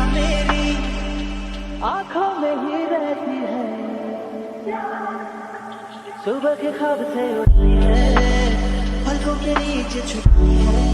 मेरी आंखों में ही रहती है, सुबह के ख्वाब से उठती है, पलकों के नीचे छुपती है।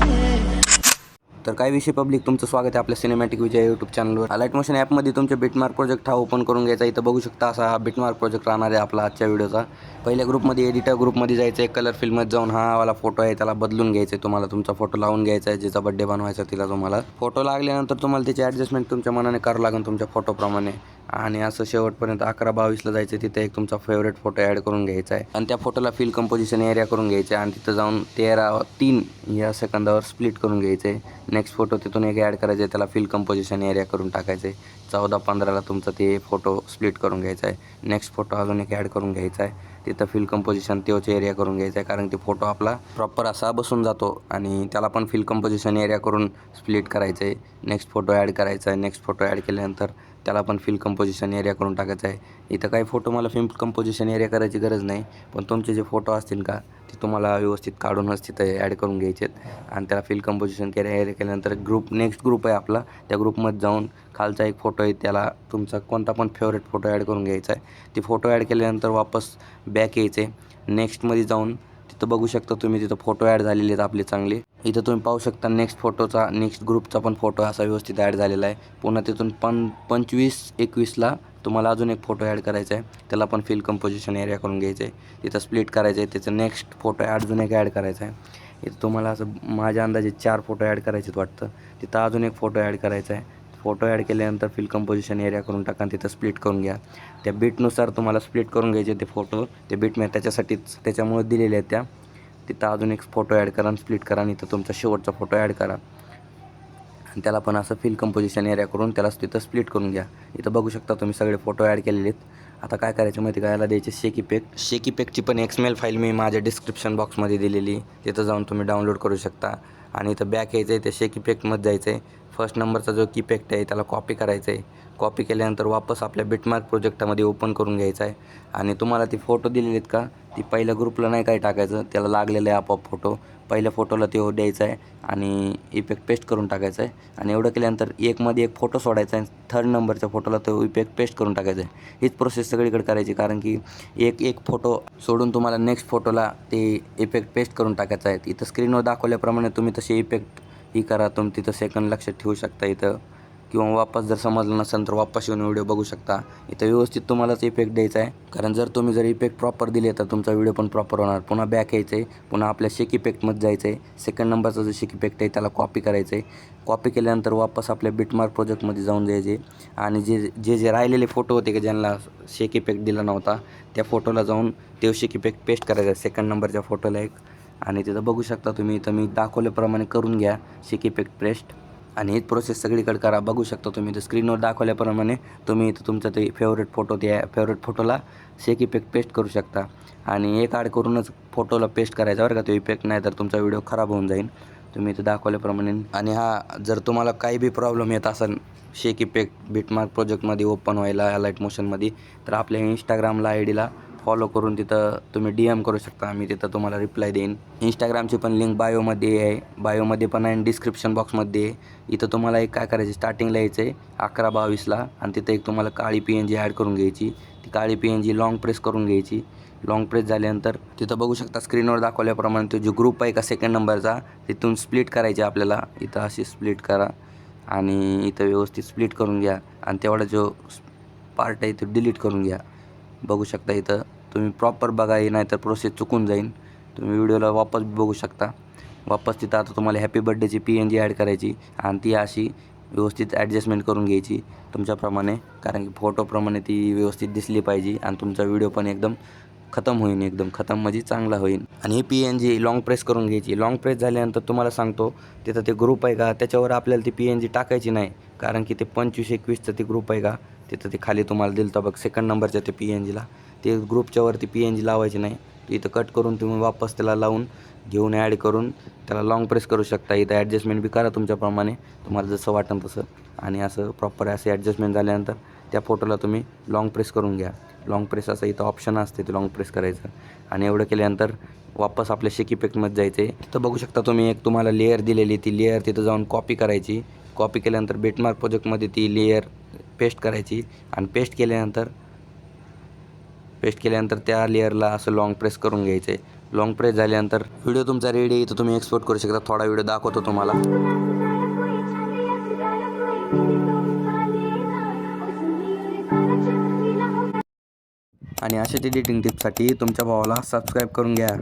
तर काय विषय पब्लिक, तुमचं स्वागत आहे आपल्या सिनेमॅटिक विजय यूट्यूब चॅनलवर. लाईट मोशन ॲपमध्ये तुमचे बिटमार्क प्रोजेक्ट हा ओपन करून घ्यायचा. इथं बघू शकता असा हा बिटमार्क प्रोजेक्ट राहणार आहे आपला आजच्या व्हिडिओचा. पहिल्या ग्रुपमध्ये एडिटर ग्रुपमध्ये जायचं आहे, कलर फिल्ममध्ये जाऊन हा वाला फोटो आहे त्याला बदलून घ्यायचं आहे. तुम्हाला तुमचा फोटो लावून घ्यायचा आहे, जिचा बड्डे बनवायचा तिला तुम्हाला. फोटो लागल्यानंतर तुम्हाला त्याची ॲडजस्टमेंट तुमच्या मनाने करावं लागेल तुमच्या फोटोप्रमाणे. आणि असं शेवटपर्यंत 11:22ला जायचं, तिथे एक तुमचा फेवरेट फोटो ॲड करून घ्यायचा आहे आणि त्या फोटोला फिल कंपोजिशन एरिया करून घ्यायचं आहे आणि तिथं जाऊन 13:03 या सेकंदावर स्प्लिट करून घ्यायचं आहे. नेक्स्ट फोटो तिथून एक ॲड करायचं आहे, त्याला फिल कंपोजिशन एरिया करून टाकायचं आहे. 14:15ला तुमचा ते फोटो स्प्लिट करून घ्यायचा आहे. नेक्स्ट फोटो अजून एक ॲड करून घ्यायचा आहे, तिथं फिल कंपोजिशन तोच एरिया करून घ्यायचा आहे, कारण ते फोटो आपला प्रॉपर असा बसून जातो आणि त्याला पण फिल कंपोजिशन एरिया करून स्प्लिट करायचं आहे. नेक्स्ट फोटो ॲड करायचा आहे. नेक्स्ट फोटो ॲड केल्यानंतर त्याला पण फिल कंपोजिशन एरिया करून टाकायचं आहे. इथं काही फोटो मला फिल कंपोजिशन एरिया करायची गरज नाही, पण तुमचे जे फोटो असतील का ते तुम्हाला व्यवस्थित काढूनच तिथं ॲड करून घ्यायचे आहेत आणि त्याला फिल कंपोजिशन एरिया केल्यानंतर नेक्स्ट ग्रुप आहे आपला, त्या ग्रुपमध्ये जाऊन खालचा एक फोटो आहे त्याला तुमचा कोणता पण फेवरेट फोटो ॲड करून घ्यायचा आहे. ते फोटो ॲड केल्यानंतर वापस बॅक यायचं आहे. नेक्स्टमध्ये जाऊन तिथं बघू शकता तुम्ही, तिथं फोटो ॲड झालेले आहेत आपले चांगले. इथं तुम्ही पाहू शकता नेक्स्ट ग्रुपचा पण फोटो असा व्यवस्थित ॲड झालेला आहे. पुन्हा तिथून 25-21ला तुम्हाला अजून एक फोटो ॲड करायचा आहे, त्याला पण फिल कंपोजिशन एरिया करून घ्यायचं आहे. तिथं स्प्लिट करायचं आहे, त्याचं नेक्स्ट फोटो अजून एक ॲड करायचा आहे. इथं तुम्हाला असं माझ्या अंदाजे 4 फोटो ॲड करायचे वाटतं. तिथं अजून एक फोटो ॲड करायचा आहे. फोटो ॲड केल्यानंतर फिल कंपोजिशन एरिया करून टाका आणि तिथं स्प्लिट करून घ्या. त्या बीटनुसार तुम्हाला स्प्लिट करून घ्यायचे ते फोटो. ते बीट मी त्याच्यासाठीच त्याच्यामुळे दिलेले आहेत त्या. तिथं अजून एक फोटो ॲड करा आणि स्प्लिट करा आणि इथं तुमचा शेवटचा फोटो ॲड करा आणि त्याला पण असं फिल कंपोजिशन एरिया करून त्याला तिथं स्प्लिट करून घ्या. इथं बघू शकता तुम्ही सगळे फोटो ॲड केलेले आहेत. आता काय करायचं माहिती का, याला द्यायचे शेक इफेक्ट. शेक इफेक्टची पण एक्सएमएल फाईल मी माझ्या डिस्क्रिप्शन बॉक्समध्ये दिलेली, तिथं जाऊन तुम्ही डाउनलोड करू शकता. आणि इथं बॅक यायचं आहे, त्या शेक इफेक्टमध्ये जायचं आहे. फर्स्ट नंबरचा जो इफेक्ट आहे त्याला कॉपी करायचं आहे. कॉपी केल्यानंतर वापस आपल्या बिटमार्क प्रोजेक्टामध्ये ओपन करून घ्यायचं आहे. आणि तुम्हाला ती फोटो दिलेले आहेत का, ती पहिल्या ग्रुपला नाही काय टाकायचं, त्याला लागलेलं आहे आपोआप फोटो. पहिल्या फोटोला ते द्यायचं आहे आणि इफेक्ट पेस्ट करून टाकायचं आहे. आणि एवढं केल्यानंतर एकमध्ये एक फोटो सोडायचा आहे, थर्ड नंबरच्या फोटोला तो इफेक्ट पेस्ट करून टाकायचा आहे. हीच प्रोसेस सगळीकडे करायची, कारण की एक फोटो सोडून तुम्हाला नेक्स्ट फोटोला ते इफेक्ट पेस्ट करून टाकायचा आहे. इथं स्क्रीनवर दाखवल्याप्रमाणे तुम्ही तसे इफेक्ट करा. तुम्ही तिथं सेकंड लक्षात ठेवू शकता इथं, किंवा वापस जर समजलं नसेल तर वापस येऊन व्हिडिओ बघू शकता. इथं व्यवस्थित तुम्हालाच इफेक्ट द्यायचा आहे, कारण जर इफेक्ट प्रॉपर दिले तर तुमचा व्हिडिओ पण प्रॉपर होणार. पुन्हा बॅक यायचं आहे, पुन्हा आपल्या शेक इफेक्टमध्ये जायचं आहे. सेकंड नंबरचा जो शेक इफेक्ट आहे त्याला कॉपी करायचं आहे. कॉपी केल्यानंतर वापस आपल्या बिटमार्क प्रोजेक्टमध्ये जाऊन जायचे आणि जे राहिलेले फोटो होते की ज्यांना शेक इफेक्ट दिला नव्हता, त्या फोटोला जाऊन ते शेक इफेक्ट पेस्ट करायचा आहे सेकंड नंबरच्या फोटोला एक. आणि तिथं बघू शकता तुम्ही, इथं मी दाखवल्याप्रमाणे करून घ्या शेक इफेक्ट पेस्ट. आणि हीच प्रोसेस सगळीकडे करा. बघू शकता तुम्ही, तर स्क्रीनवर दाखवल्याप्रमाणे तुम्ही इथं तुमचा ते फेवरेट फोटोला शेक इफेक्ट पेस्ट करू शकता. आणि एक ॲड करूनच फोटोला पेस्ट करायचा बरं का तो इफेक्ट, नाही तर तुमचा व्हिडिओ खराब होऊन जाईल. तुम्ही इथं दाखवल्याप्रमाणे. आणि जर तुम्हाला काही बी प्रॉब्लेम येत असेल शेक इफेक्ट बिटमार्क प्रोजेक्टमध्ये ओपन व्हायला लाईट मोशनमध्ये, तर आपल्या इंस्टाग्रामला आयडीला फॉलो करून तिथं तुम्ही DM करू शकता. मी तिथं तुम्हाला रिप्लाय देईन. इंस्टाग्रामची पण लिंक बायोमध्ये आहे, बायोमध्ये पण आहे आणि डिस्क्रिप्शन बॉक्समध्ये आहे. इथं तुम्हाला एक काय करायचं, स्टार्टिंगला यायचं आहे 11:22ला आणि तिथं एक तुम्हाला काळी PNG ॲड करून घ्यायची. ती काळी PNG लॉंग प्रेस करून घ्यायची. लॉंग प्रेस झाल्यानंतर तिथं बघू शकता स्क्रीनवर दाखवल्याप्रमाणे तो जो ग्रुप आहे का सेकंड नंबरचा, तिथून स्प्लिट करायची आपल्याला. इथं अशी स्प्लिट करा आणि इथं व्यवस्थित स्प्लिट करून घ्या आणि तेवढा जो पार्ट आहे तो डिलीट करून घ्या. बघू शकता इथं तुम्ही प्रॉपर बघा, नाही तर प्रोसेस चुकून जाईल. तुम्ही व्हिडिओला वापस बघू शकता. वापस तिथं आता तुम्हाला हॅपी बर्थडेची PNG ॲड करायची आणि ती अशी व्यवस्थित ॲडजस्टमेंट करून घ्यायची तुमच्याप्रमाणे, कारण की फोटोप्रमाणे ती व्यवस्थित दिसली पाहिजे आणि तुमचा व्हिडिओ पण एकदम खतम होईल, एकदम खतम म्हणजे चांगला होईल. आणि ही PNG लॉंग प्रेस करून घ्यायची. लॉंग प्रेस झाल्यानंतर तुम्हाला सांगतो, तिथं ते ग्रुप आहे का त्याच्यावर आपल्याला ती PNG टाकायची नाही, कारण की ते 25-21चं ते ग्रुप आहे का तिथं ते खाली तुम्हाला दिलं तर बघ सेकंड नंबरच्या ते PNGला, ते ग्रुपच्यावरती PNG लावायची नाही. इथं कट करून तुम्ही वापस त्याला लावून घेऊन ॲड करून त्याला लॉंग प्रेस करू शकता. इथं ॲडजस्टमेंट बी करा तुमच्याप्रमाणे, तुम्हाला जसं वाटेल तसं. आणि असं प्रॉपर असे ॲडजस्टमेंट झाल्यानंतर त्या फोटोला तुम्ही लॉंग प्रेस करून घ्या. लॉंग प्रेस असं इथं ऑप्शन असते ते लॉंग प्रेस करायचं. आणि एवढं केल्यानंतर वापस आपल्या शेक इफेक्टमध्ये जायचं आहे. तिथं बघू शकता तुम्ही एक तुम्हाला लेअर दिलेली, ती लेअर तिथं जाऊन कॉपी करायची कॉपी केल्यानंतर बिटमार्क प्रोजेक्टमध्ये ती लेयर पेस्ट करायची आणि पेस्ट केल्यानंतर त्या लेअरला असं लॉंग प्रेस करून घ्यायचं आहे. लॉंग प्रेस झाल्यानंतर व्हिडिओ तुमचा रेडी आहे तर तुम्ही एक्सपोर्ट करू शकता. थोडा व्हिडिओ दाखवतो तुम्हाला. आणि अशाच एडिटिंग टिप्ससाठी तुमच्या भावाला सबस्क्राईब करून घ्या.